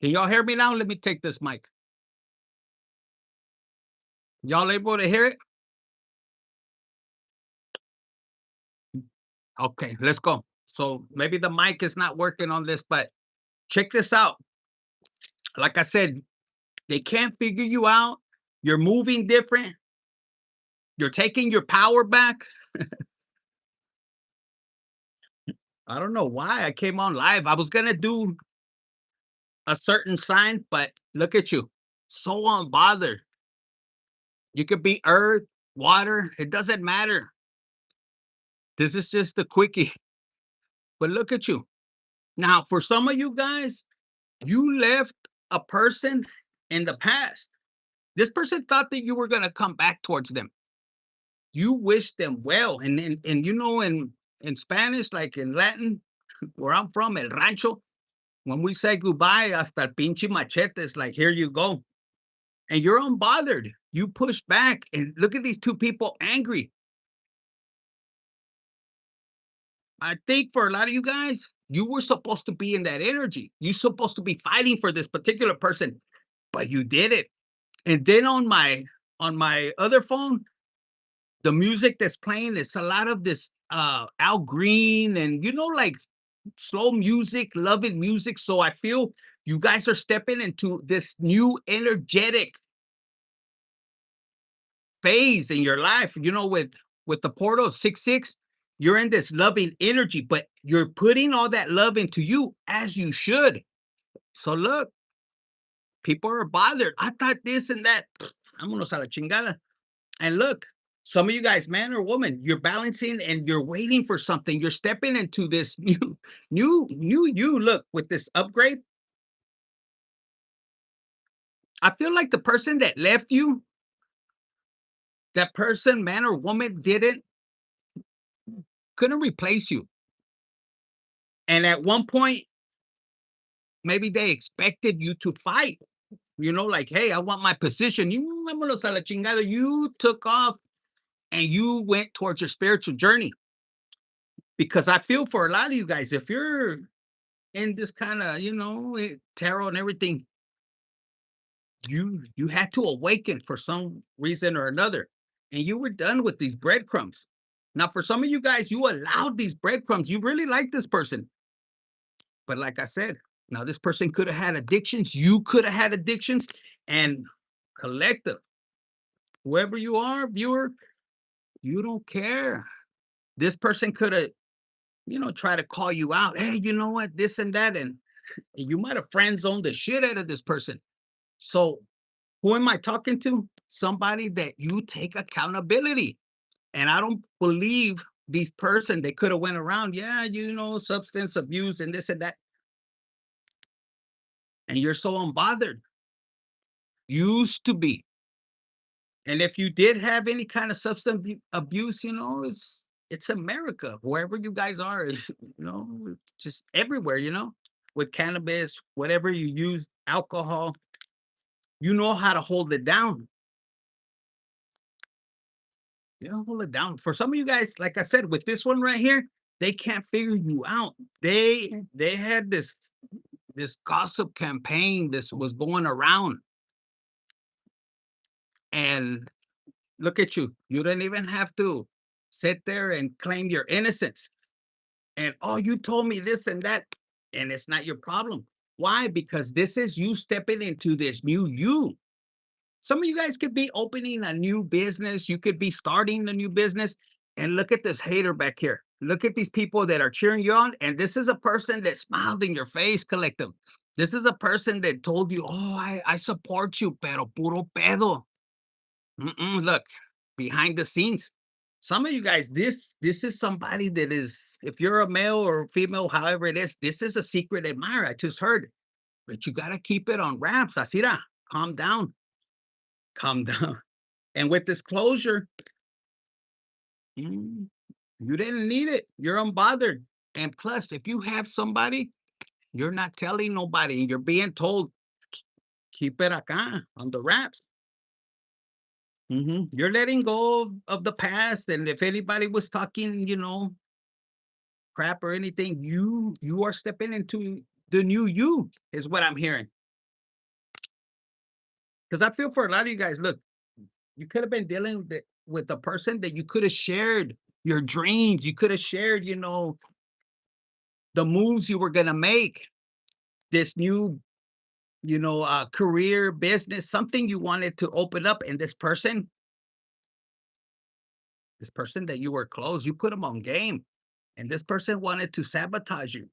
Can y'all hear me now? Let me take this mic. Y'all able to hear it? Okay, let's go. So maybe the mic is not working on this, but check this out. Like I said, they can't figure you out. You're moving different. You're taking your power back. I don't know why I came on live. I was gonna do a certain sign, but look at you. So unbothered. You could be earth, water, it doesn't matter. This is just the quickie. But look at you. Now, for some of you guys, you left a person in the past. This person thought that you were gonna come back towards them. You wish them well. And you know, in Spanish, like in Latin, where I'm from, el rancho, when we say goodbye, hasta el pinche machete, it's like, here you go. And you're unbothered. You push back. And look at these two people angry. I think for a lot of you guys, you were supposed to be in that energy. You're supposed to be fighting for this particular person, but you did it. And then on my other phone, the music that's playing is a lot of this Al Green and like slow music, loving music. So I feel you guys are stepping into this new energetic phase in your life. With the portal of 6-6, you're in this loving energy, but you're putting all that love into you as you should. So look, people are bothered. I thought this and that. Vámonos a la chingada. And look, some of you guys, man or woman, you're balancing and you're waiting for something. You're stepping into this new you. Look, with this upgrade, I feel like the person that left you, that person, man or woman, couldn't replace you. And at one point, maybe they expected you to fight. Like, hey, I want my position. Vámonos a la chingada. You took off and you went towards your spiritual journey. Because I feel for a lot of you guys, if you're in this kind of, tarot and everything, you had to awaken for some reason or another. And you were done with these breadcrumbs. Now, for some of you guys, you allowed these breadcrumbs. You really like this person. But like I said, now this person could have had addictions. You could have had addictions. And collective, whoever you are, viewer, you don't care. This person could have, try to call you out. Hey, you know what? This and that. And you might have friend zoned the shit out of this person. So who am I talking to? Somebody that you take accountability. And I don't believe these person, they could have went around, yeah, substance abuse and this and that. And you're so unbothered. Used to be. And if you did have any kind of substance abuse, it's America, wherever you guys are, just everywhere, with cannabis, whatever you use, alcohol, you know how to hold it down. Hold it down. For some of you guys, like I said, with this one right here, they can't figure you out. They had this gossip campaign. This was going around. And look at you. You didn't even have to sit there and claim your innocence. And, oh, you told me this and that. And it's not your problem. Why? Because this is you stepping into this new you. Some of you guys could be opening a new business. You could be starting a new business. And look at this hater back here. Look at these people that are cheering you on. And this is a person that smiled in your face, collective. This is a person that told you, oh, I support you, pero puro pedo. Look, behind the scenes. Some of you guys, this is somebody that is, if you're a male or female, however it is, this is a secret admirer. I just heard. But you got to keep it on wraps. Asira, calm down. Calm down. And with this closure, you didn't need it. You're unbothered. And plus, if you have somebody, you're not telling nobody. You're being told, keep it acá on the wraps. You're letting go of the past. And if anybody was talking, crap or anything, you are stepping into the new you, is what I'm hearing. Because I feel for a lot of you guys, look, you could have been dealing with a person that you could have shared your dreams. You could have shared, the moves you were gonna make, this new, career, business, something you wanted to open up. And this person that you were close, you put them on game. And this person wanted to sabotage you.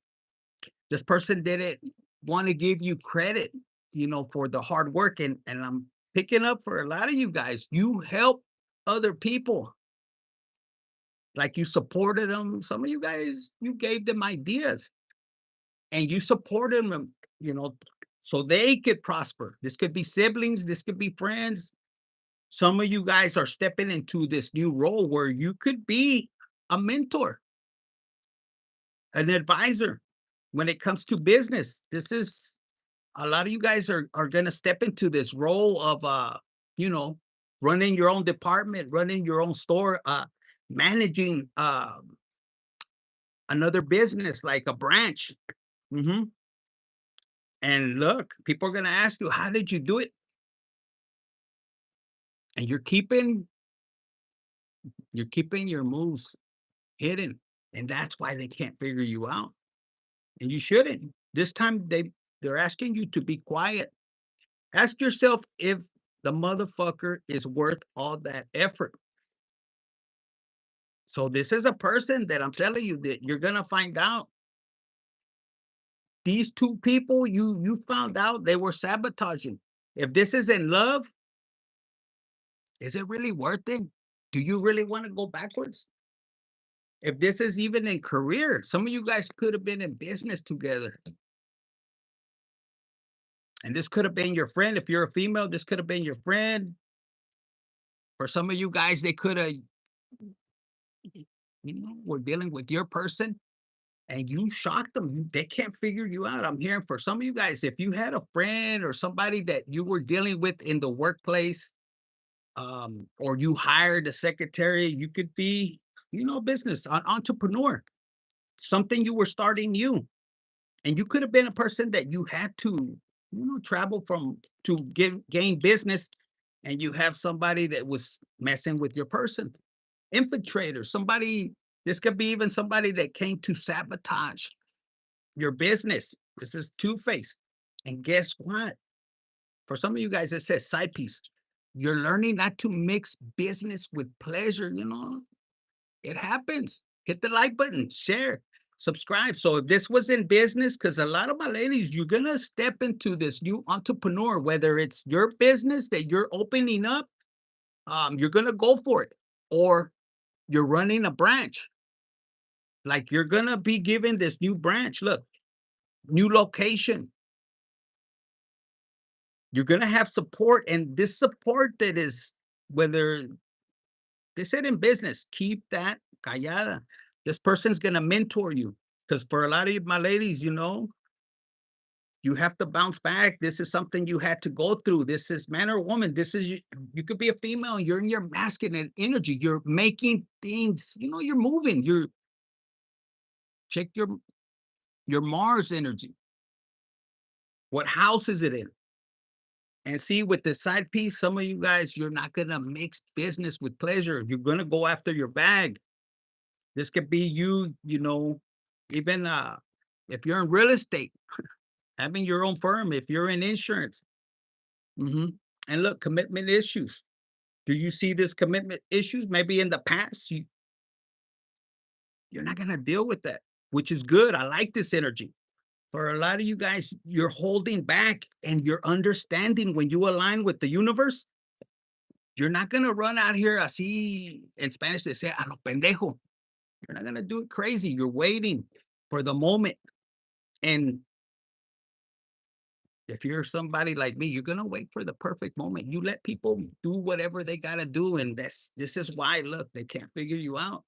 This person didn't want to give you credit, for the hard work. And I'm picking up for a lot of you guys. You help other people. Like you supported them. Some of you guys, you gave them ideas and you supported them, you know, so they could prosper. This could be siblings, this could be friends. Some of you guys are stepping into this new role where you could be a mentor, an advisor when it comes to business. This is a lot of you guys are going to step into this role of you know, running your own department, running your own store, managing another business like a branch. hmm And look, people are going to ask you, how did you do it? And you're keeping your moves hidden. And that's why they can't figure you out. And you shouldn't. This time they're asking you to be quiet. Ask yourself if the motherfucker is worth all that effort. So this is a person that I'm telling you that you're gonna find out. These two people you found out they were sabotaging. If this is in love, is it really worth it? Do you really want to go backwards? If this is even in career, some of you guys could have been in business together. And this could have been your friend. If you're a female, this could have been your friend. For some of you guys, they could have, were dealing with your person and you shocked them. They can't figure you out. I'm hearing for some of you guys, if you had a friend or somebody that you were dealing with in the workplace, or you hired a secretary, you could be, business, an entrepreneur, something you were starting new. And you could have been a person that you had to, travel from to gain business, and you have somebody that was messing with your person. Infiltrator, somebody, this could be even somebody that came to sabotage your business. This is two-face. And guess what? For some of you guys, it says side piece. You're learning not to mix business with pleasure. It happens. Hit the like button, share, subscribe. So if this was in business, because a lot of my ladies, you're gonna step into this new entrepreneur, whether it's your business that you're opening up, you're gonna go for it, or you're running a branch. Like you're gonna be given this new branch. Look, new location. You're gonna have support, and this support that is, whether they said in business, keep that callada. This person's gonna mentor you. Because for a lot of my ladies, you have to bounce back. This is something you had to go through. This is man or woman. This is you could be a female. And you're in your masculine energy. You're making things. You're moving. Check your Mars energy. What house is it in? And see, with the side piece, some of you guys, you're not gonna mix business with pleasure. You're gonna go after your bag. This could be you, even if you're in real estate, having your own firm, if you're in insurance. Mhm. And look, commitment issues. Do you see this commitment issues? Maybe in the past, you're not gonna deal with that, which is good. I like this energy. For a lot of you guys, you're holding back and you're understanding when you align with the universe, you're not gonna run out here así in Spanish they say a lo pendejo. You're not gonna do it crazy. You're waiting for the moment. And if you're somebody like me, you're gonna wait for the perfect moment. You let people do whatever they gotta do, and this is why, look, they can't figure you out.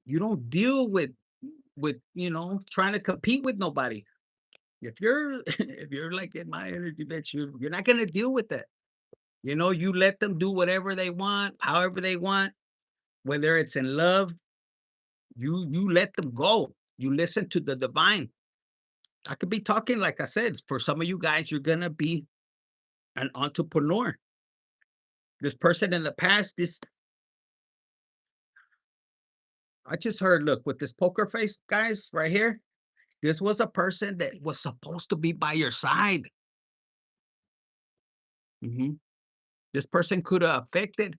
You don't deal with trying to compete with nobody. If you're if you're like in my energy, that you're not gonna deal with that. You let them do whatever they want, however they want, whether it's in love, you let them go. You listen to the divine. I could be talking, like I said, for some of you guys, you're gonna be an entrepreneur. This person in the past, I just heard, look, with this poker face, guys, right here, this was a person that was supposed to be by your side. Mhm. This person could have affected,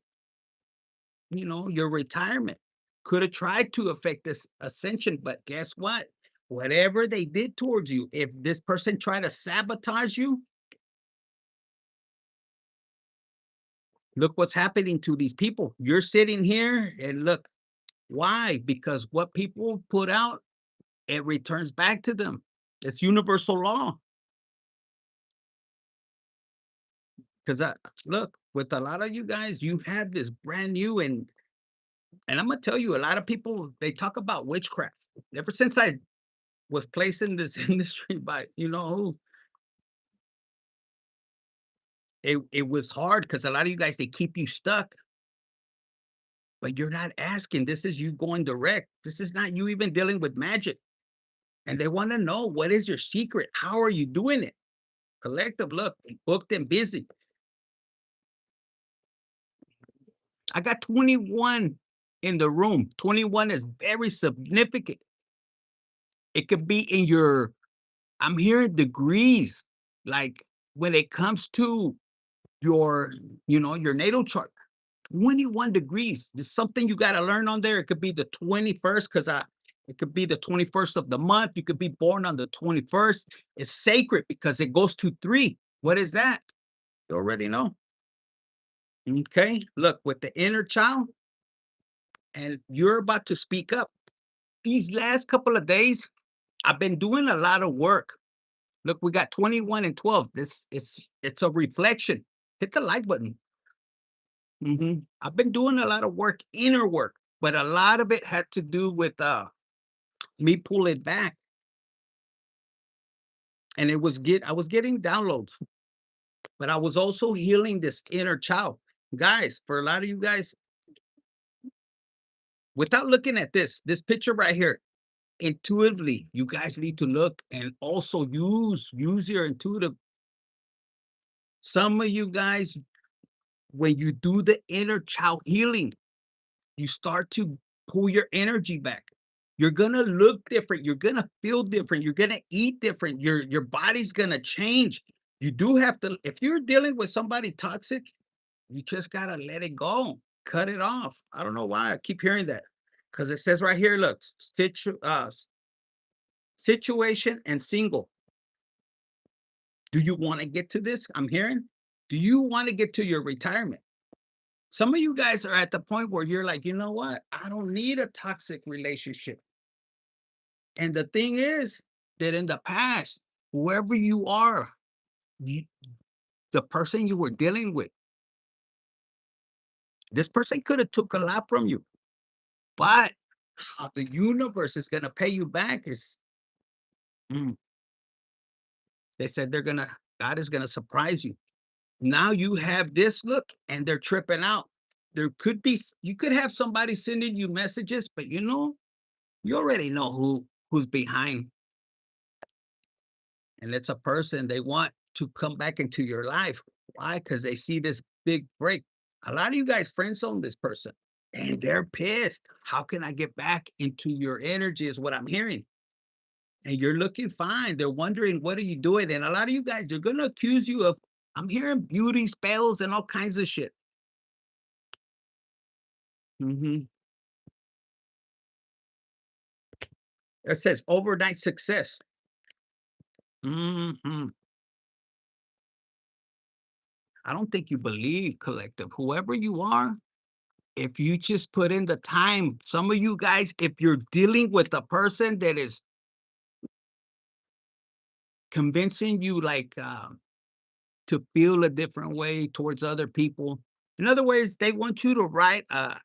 your retirement. Could have tried to affect this ascension, but guess what? Whatever they did towards you, if this person tried to sabotage you, look what's happening to these people. You're sitting here and look, why? Because what people put out, it returns back to them. It's universal law. Because I look, with a lot of you guys, you have this brand new and I'm gonna tell you, a lot of people they talk about witchcraft. Ever since I was placed in this industry by who, it was hard because a lot of you guys they keep you stuck, but you're not asking. This is you going direct. This is not you even dealing with magic. And they want to know what is your secret? How are you doing it? Collective, look, booked and busy. I got 21 in the room. 21 is very significant. It could be in your, I'm hearing degrees, like when it comes to your, your natal chart. 21 degrees. There's something you got to learn on there. It could be the 21st because it could be the 21st of the month. You could be born on the 21st. It's sacred because it goes to 3. What is that? You already know. Okay. Look, with the inner child, and you're about to speak up. These last couple of days, I've been doing a lot of work. Look, we got 21 and 12. This it's a reflection. Hit the like button. I've been doing a lot of work, inner work, but a lot of it had to do with me pulling back. And I was getting downloads, but I was also healing this inner child. Guys, for a lot of you guys, without looking at this picture right here, intuitively, you guys need to look and also use your intuitive. Some of you guys, when you do the inner child healing, you start to pull your energy back. You're gonna look different. You're gonna feel different. You're gonna eat different. Your body's gonna change. You do have to. If you're dealing with somebody toxic, you just gotta let it go. Cut it off. I don't know why I keep hearing that because it says right here. Look, situation and single. Do you want to get to this? I'm hearing. Do you want to get to your retirement? Some of you guys are at the point where you're like, you know what? I don't need a toxic relationship. And the thing is that in the past, whoever you are, you, the person you were dealing with, this person could have took a lot from you, but how the universe is going to pay you back is, mm, they said God is going to surprise you. Now you have this look and they're tripping out. There could be, you could have somebody sending you messages, but you already know who's behind. And it's a person they want to come back into your life. Why? Because they see this big break. A lot of you guys friend zone this person and they're pissed. How can I get back into your energy? Is what I'm hearing. And you're looking fine. They're wondering, what are you doing? And a lot of you guys, they're going to accuse you of, I'm hearing beauty spells and all kinds of shit. hmm It says overnight success. hmm I don't think you believe, collective. Whoever you are, if you just put in the time, some of you guys, if you're dealing with a person that is convincing you like to feel a different way towards other people. In other words, they want you to write a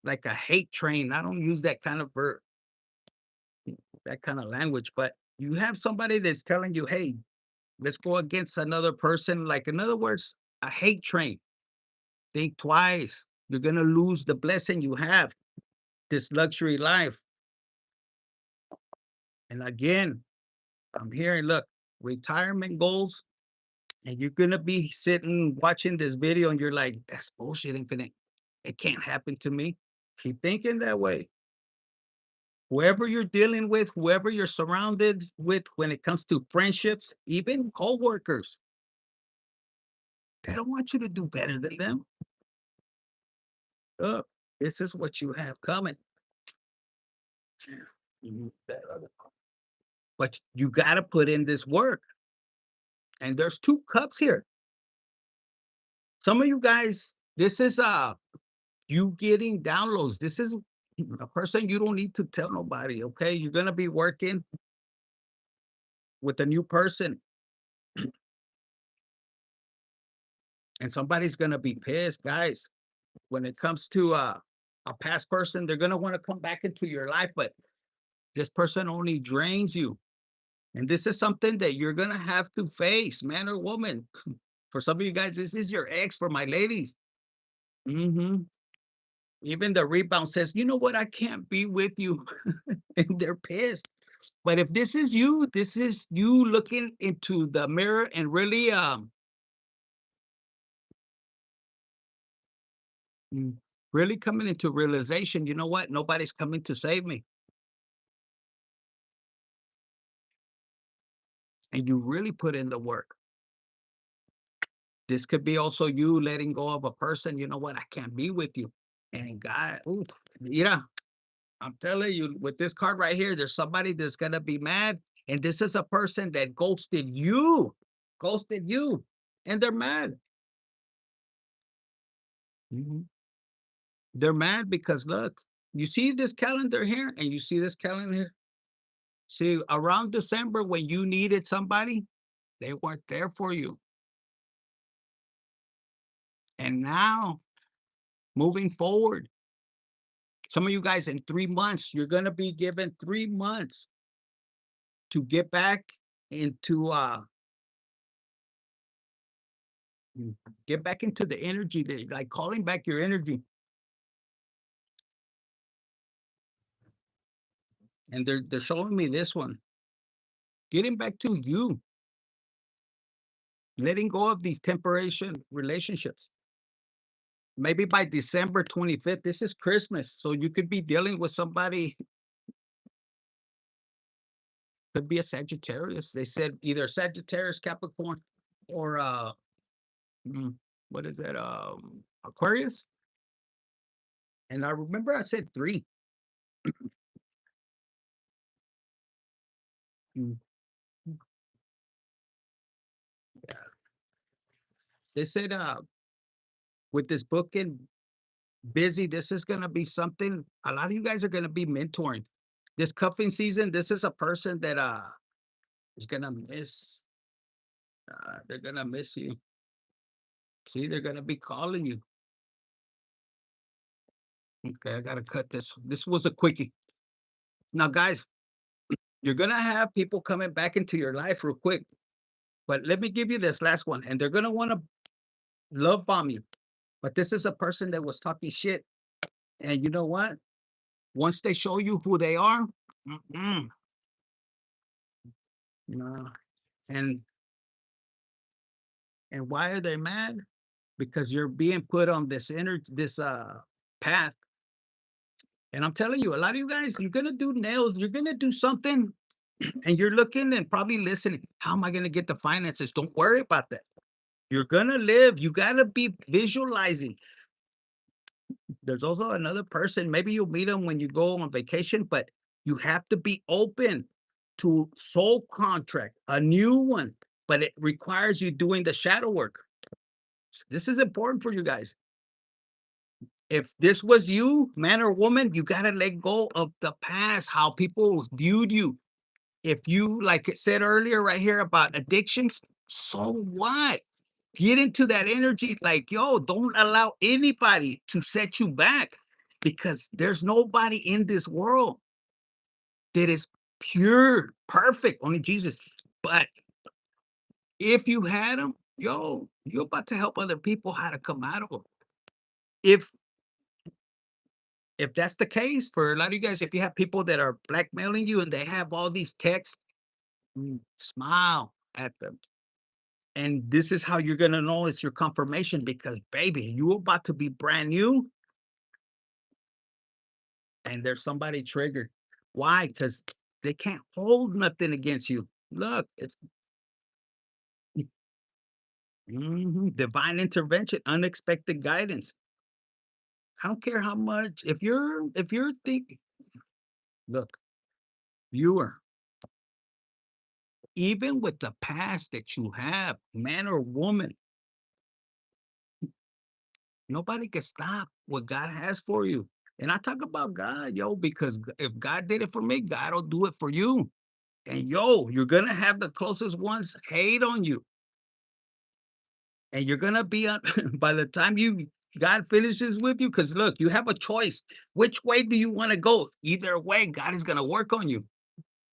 like a hate train. I don't use that kind of that kind of language, but you have somebody that's telling you, hey, let's go against another person. Like in other words, a hate train. Think twice. You're gonna lose the blessing you have, this luxury life. And again, I'm hearing, look, retirement goals And you're gonna be sitting watching this video and you're like, that's bullshit, Infinite. It can't happen to me. Keep thinking that way. Whoever you're dealing with, whoever you're surrounded with when it comes to friendships, even coworkers, they don't want you to do better than them. Oh, this is what you have coming. Mhm. But you gotta put in this work. And there's 2 cups here. Some of you guys, this is you getting downloads. This is a person you don't need to tell nobody, okay? You're gonna be working with a new person, and somebody's gonna be pissed, guys. When it comes to a past person, they're gonna want to come back into your life, but this person only drains you. And this is something that you're gonna have to face, man or woman. For some of you guys, this is your ex. For my ladies, hmm even the rebound says, you know what, I can't be with you, and they're pissed. But if this is you looking into the mirror and really mm, really coming into realization, you know what? Nobody's coming to save me. And you really put in the work. This could be also you letting go of a person, you know what? I can't be with you. And God, ooh, yeah, I'm telling you, with this card right here, there's somebody that's gonna be mad. And this is a person that ghosted you, and they're mad. Mhm. They're mad because look, you see this calendar here and you see this calendar here. See, around December when you needed somebody, they weren't there for you. And now, moving forward, some of you guys in 3 months, you're gonna be given 3 months to get back into mm, get back into the energy that like calling back your energy. And they're showing me this one. Getting back to you, letting go of these temporary relationships. Maybe by December 25th, this is Christmas. So you could be dealing with somebody, could be a Sagittarius. They said either Sagittarius, Capricorn, or mm, what is that? Aquarius. And I remember I said three. Mm, yeah. They said with this book and busy, this is gonna be something a lot of you guys are gonna be mentoring. This cuffing season, this is a person that is gonna miss they're gonna miss you. See, they're gonna be calling you. Okay, I gotta cut this. This was a quickie. Now, guys, you're gonna have people coming back into your life real quick. But let me give you this last one, and they're gonna want to love bomb you. But this is a person that was talking shit, and you know what? Once they show you who they are, mm-mm, no. And why are they mad? Because you're being put on this this path. And I'm telling you, a lot of you guys, you're gonna do nails, you're gonna do something, and you're looking and probably listening. How am I gonna get the finances? Don't worry about that. You're gonna live. You gotta be visualizing. There's also another person. Maybe you'll meet them when you go on vacation, but you have to be open to soul contract, a new one, but it requires you doing the shadow work. This is important for you guys. If this was you, man or woman, you got to let go of the past, how people viewed you. If you, like it said earlier, right here about addictions, so what? Get into that energy. Like, yo, don't allow anybody to set you back because there's nobody in this world that is pure, perfect, only Jesus. But if you had them, yo, you're about to help other people how to come out of them. If that's the case for a lot of you guys, if you have people that are blackmailing you and they have all these texts, smile at them And this is how you're gonna know it's your confirmation because, baby, you about to be brand new, and there's somebody triggered. Why? Because they can't hold nothing against you. Look, it's divine intervention, unexpected guidance. I don't care how much. If you're thinking, look, viewer, even with the past that you have, man or woman, nobody can stop what God has for you. And I talk about God, yo, because if God did it for me, God will do it for you. And yo, you're gonna have the closest ones hate on you, and you're gonna be on by the time you God finishes with you. Because look, you have a choice. Which way do you want to go? Either way, God is gonna work on you.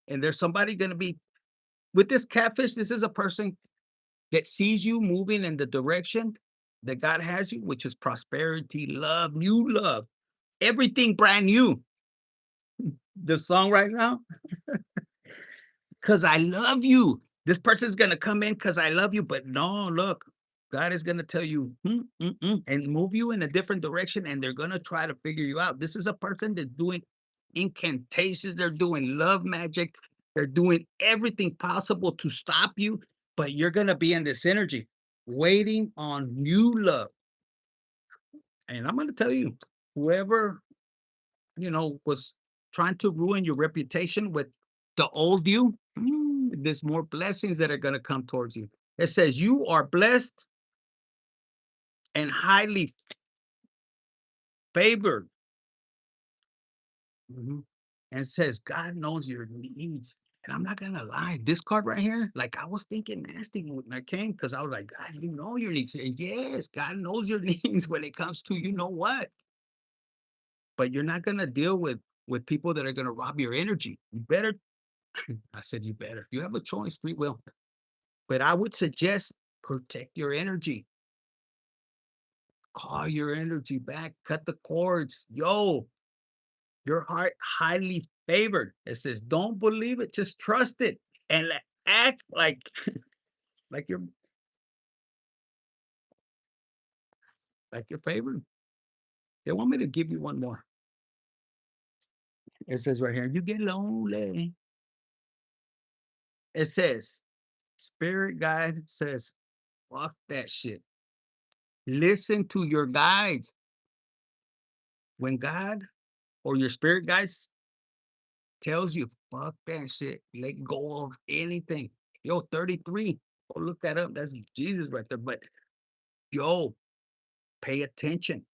And there's somebody gonna be with this catfish. This is a person that sees you moving in the direction that God has you, which is prosperity, love, new love, everything brand new. The song right now, because I love you. This person's gonna come in because I love you, but no, look, God is gonna tell you and move you in a different direction, and they're gonna try to figure you out. This is a person that's doing incantations, they're doing love magic, they're doing everything possible to stop you, but you're gonna be in this energy, waiting on new love. And I'm gonna tell you, whoever was trying to ruin your reputation with the old you, there's more blessings that are going to come towards you. It says you are blessed and highly favored. Mhm. And it says God knows your needs. And I'm not gonna lie, this card right here, like I was thinking nasty when I came because I was like, God, you know your needs. And yes, God knows your needs when it comes to you know what. But you're not gonna deal with people that are gonna rob your energy. You better, I said you better. You have a choice, free will. But I would suggest protect your energy. Call your energy back. Cut the cords. Yo, your heart highly favored. It says, don't believe it, just trust it. And act like like you're like you're favored. They want me to give you one more. It says right here, you get lonely. It says, spirit guide says, fuck that shit. Listen to your guides. When God or your spirit guides tells you, fuck that shit. Let go of anything. Yo, 33. Go look that up. That's Jesus right there. But yo, pay attention.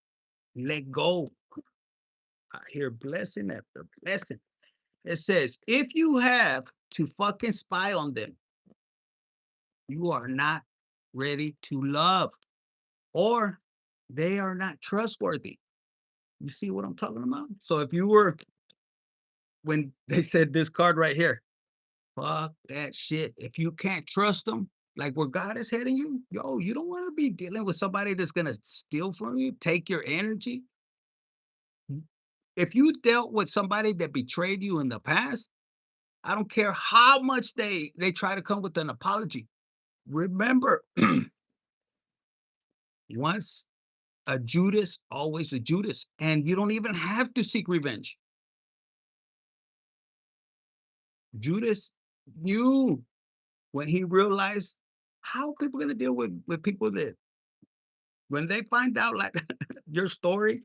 Let go. I hear blessing after blessing. It says, if you have to fucking spy on them, you are not ready to love, or they are not trustworthy. You see what I'm talking about? So if you were, when they said this card right here, fuck that shit. If you can't trust them, like where God is heading you, yo, you don't want to be dealing with somebody that's gonna steal from you, take your energy. If you dealt with somebody that betrayed you in the past, I don't care how much they try to come with an apology. Remember, once a Judas, always a Judas, and you don't even have to seek revenge. Judas knew when he realized how people gonna deal with people that when they find out like your story,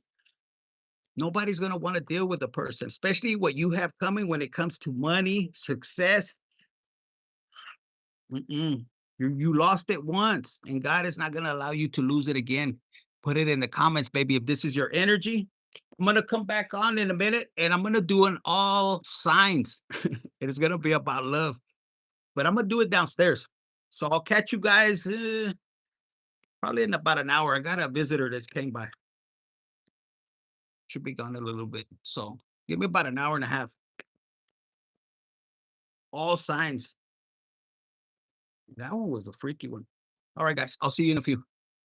nobody's gonna want to deal with a person, especially what you have coming when it comes to money, success. You lost it once, and God is not gonna allow you to lose it again. Put it in the comments, baby. If this is your energy, I'm gonna come back on in a minute, and I'm gonna do an all signs. It is gonna be about love, but I'm gonna do it downstairs. So I'll catch you guys probably in about an hour. I got a visitor that came by. Should be gone a little bit. So give me about an hour and a half. All signs. That one was a freaky one. All right, guys. I'll see you in a few.